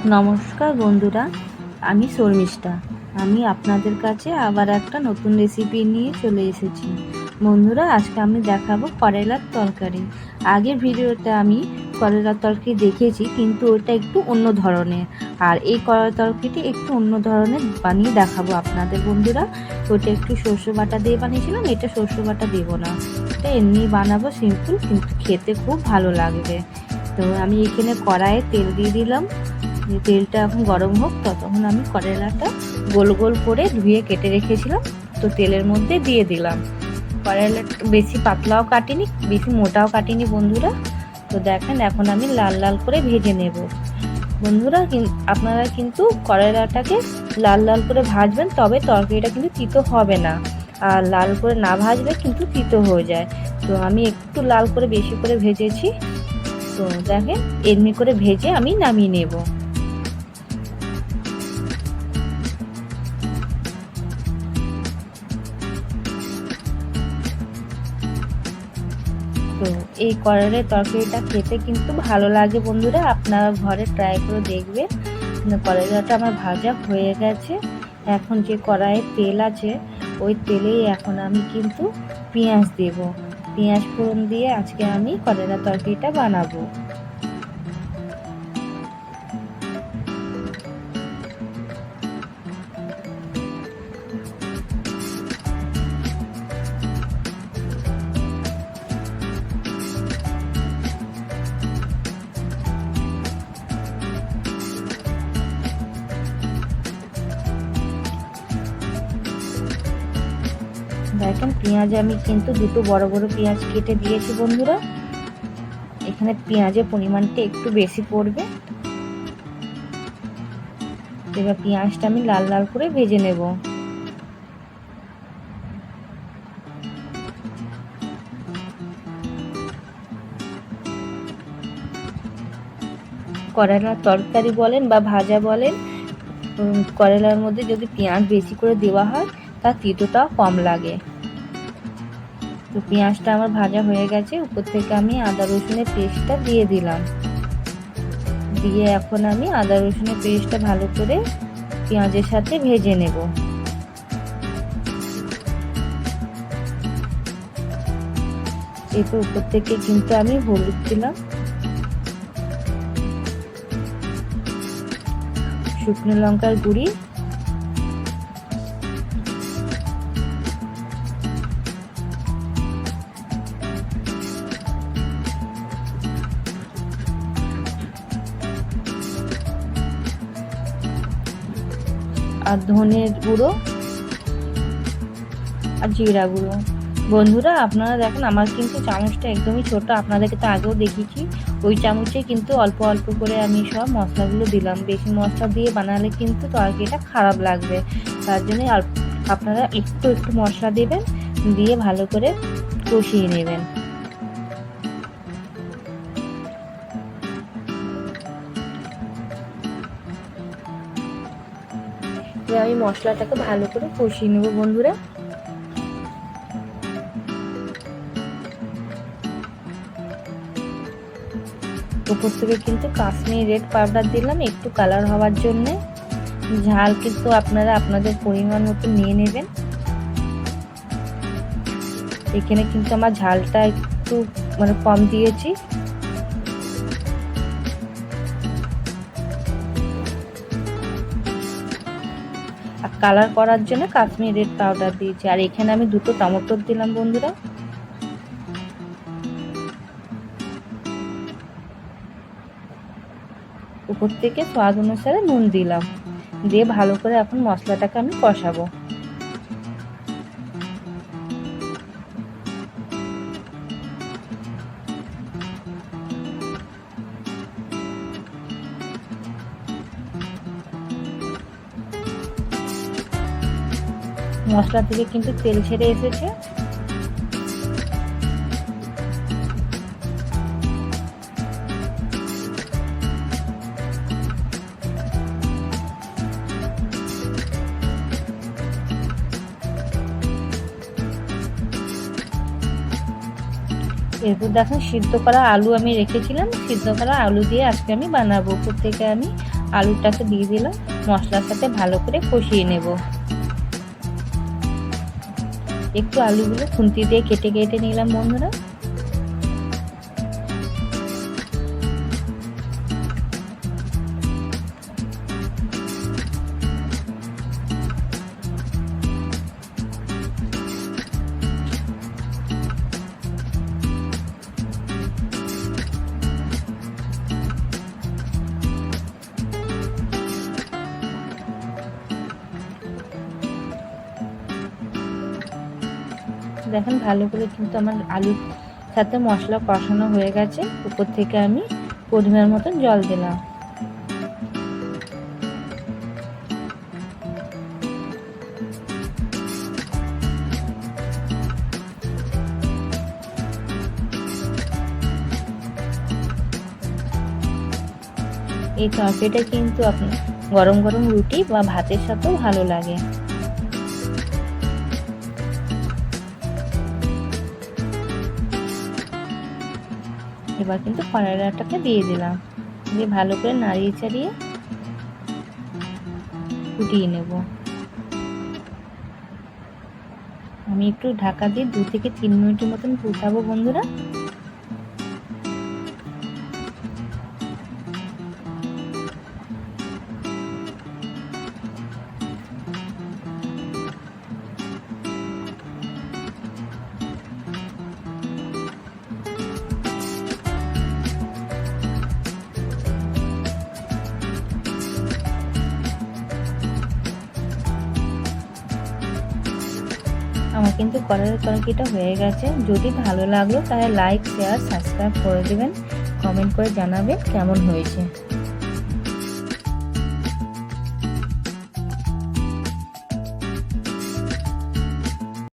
নমস্কার বন্ধুরা, আমি শর্মিষ্ঠা। আমি আপনাদের কাছে আবার একটা নতুন রেসিপি নিয়ে চলে এসেছি। বন্ধুরা, আজকে আমি দেখাবো করলার তরকারি। আগের ভিডিওতে আমি করলার তরকারি দেখিয়েছি, কিন্তু ওটা একটু অন্য ধরনের। আর এই করলার তরকারিটি একটু অন্য ধরনের বানিয়ে দেখাবো আপনাদের বন্ধুরা। ওটা একটু সর্ষে বাটা দিয়ে বানিয়েছিলাম, এটা সর্ষে বাটা দেবো না, এটা এমনি বানাবো সিম্পল, কিন্তু খেতে খুব ভালো লাগবে। তো আমি এখানে কড়াইয়ে তেল দিয়ে দিলাম। তেলটা এখন গরম হোক, ততক্ষণ আমি করলাটা গোল গোল করে ধুয়ে কেটে রেখেছিলাম, তো তেলের মধ্যে দিয়ে দিলাম। করলাটা বেশি পাতলাও কাটিনি, বেশি মোটাও কাটিনি বন্ধুরা। তো দেখেন, এখন আমি লাল লাল করে ভেজে নেব বন্ধুরা। আপনারা কিন্তু করলাটাকে লাল লাল করে ভাজবেন, তবে তরকারিটা কিন্তু তিতো হবে না। আর লাল করে না ভাজলে কিন্তু তিতো হয়ে যায়। তো আমি একটু লাল করে বেশি করে ভেজেছি। তো দেখেন, এমনি করে ভেজে আমি নামিয়ে নেব। তো এই করলার তরকারিটা খেতে কিন্তু ভালো লাগে বন্ধুরা, আপনারা ঘরে ট্রাই করে দেখবেন। করলাটা আমার ভাজা হয়ে গেছে। এখন যে কড়াইয়ে তেল আছে, ওই তেলেই এখন আমি কিন্তু পেঁয়াজ দেব। পেঁয়াজ ফোড়ন দিয়ে আজকে আমি করলার তরকারিটা বানাবো। দেখেন, পেঁয়াজ আমি কিন্তু দুটো বড় বড় পেঁয়াজ কেটে দিয়েছি বন্ধুরা। এখানে পেঁয়াজের পরিমাণটা একটু বেশি পড়বে। এবার পেঁয়াজটা আমি লাল লাল করে ভেজে নেব। করলার তরকারি বলেন বা ভাজা বলেন, করলার মধ্যে যদি পেঁয়াজ বেশি করে দেওয়া হয়, তার তিতোটাও কম লাগে। তো পেঁয়াজটা আমার ভাজা হয়ে গেছে। উপর থেকে আমি আদা রসুনের পেস্টটা দিয়ে দিলাম। দিয়ে এখন আমি আদা রসুনের পেস্টটা ভালো করে পেঁয়াজের সাথে ভেজে নেব। এরপর উপর থেকে কিন্তু আমি হলুদ দিলাম, শুকনো লঙ্কার গুঁড়ি, আর ধনের গুঁড়ো আর জিরা গুঁড়ো। বন্ধুরা, আপনারা দেখেন, আমার কিন্তু চামচটা একদমই ছোট, আপনাদেরকে তো আগেও দেখিয়েছি। ওই চামচে কিন্তু অল্প অল্প করে আমি সব মশলাগুলো দিলাম। বেশি মশলা দিয়ে বানালে কিন্তু তরকারিটা খারাপ লাগবে। তার জন্য আপনারা একটু একটু মশলা দেবেন, দিয়ে ভালো করে কষিয়ে নেবেন। আমি মশলাটাকে ভালো করে কষিয়ে নেব বন্ধুরা। উপর থেকে কিন্তু কাশ্মীরি রেড পাউডার দিলাম একটু কালার হওয়ার জন্যে। ঝাল কিন্তু আপনারা আপনাদের পরিমাণ মতো নিয়ে নেবেন। এখানে কিন্তু আমার ঝালটা একটু কম দিয়েছি। আর কালার করার জন্য কাশ্মীরি রেড পাউডার দিয়েছি। আর এখানে আমি দুটো টমেটো দিলাম বন্ধুরা। উপর থেকে স্বাদ অনুসারে নুন দিলাম। দিয়ে ভালো করে এখন মশলাটাকে আমি কষাবো। মশলা থেকে কিন্তু তেল ছেড়ে এসেছে। এরপর দেখুন সিদ্ধ করা আলু আমি রেখেছিলাম, সিদ্ধ করা আলু দিয়ে আজকে আমি বানাবো। উপর থেকে আমি আলুটাকে দিয়ে দিলাম, মশলার সাথে ভালো করে কষিয়ে নেব। একটু আলুগুলো খুন্তি দিয়ে কেটে কেটে নিলাম বন্ধুরা। দেখেন ভালো করে কিন্তু আমার আলুর সাথে মশলা কষানো হয়ে গেছে। উপর থেকে আমি পরিমাণ মতন জল দিলাম। এই তরকারিটা কিন্তু আপনার গরম গরম রুটি বা ভাতের সাথেও ভালো লাগে। এবার কিন্তু কড়াইটাকে দিয়ে দিলাম, দিয়ে ভালো করে নাড়িয়ে চাড়িয়ে ফুটিয়ে নেব। আমি একটু ঢাকা দিয়ে 2 থেকে 3 মিনিটের মতন ফুটাবো বন্ধুরা। আমার কিন্তু কড়াইয়ের তরকারিটা হয়ে গেছে। যদি ভালো লাগলো তাহলে লাইক, শেয়ার, সাবস্ক্রাইব করে দেবেন, কমেন্ট করে জানাবেন কেমন হয়েছে।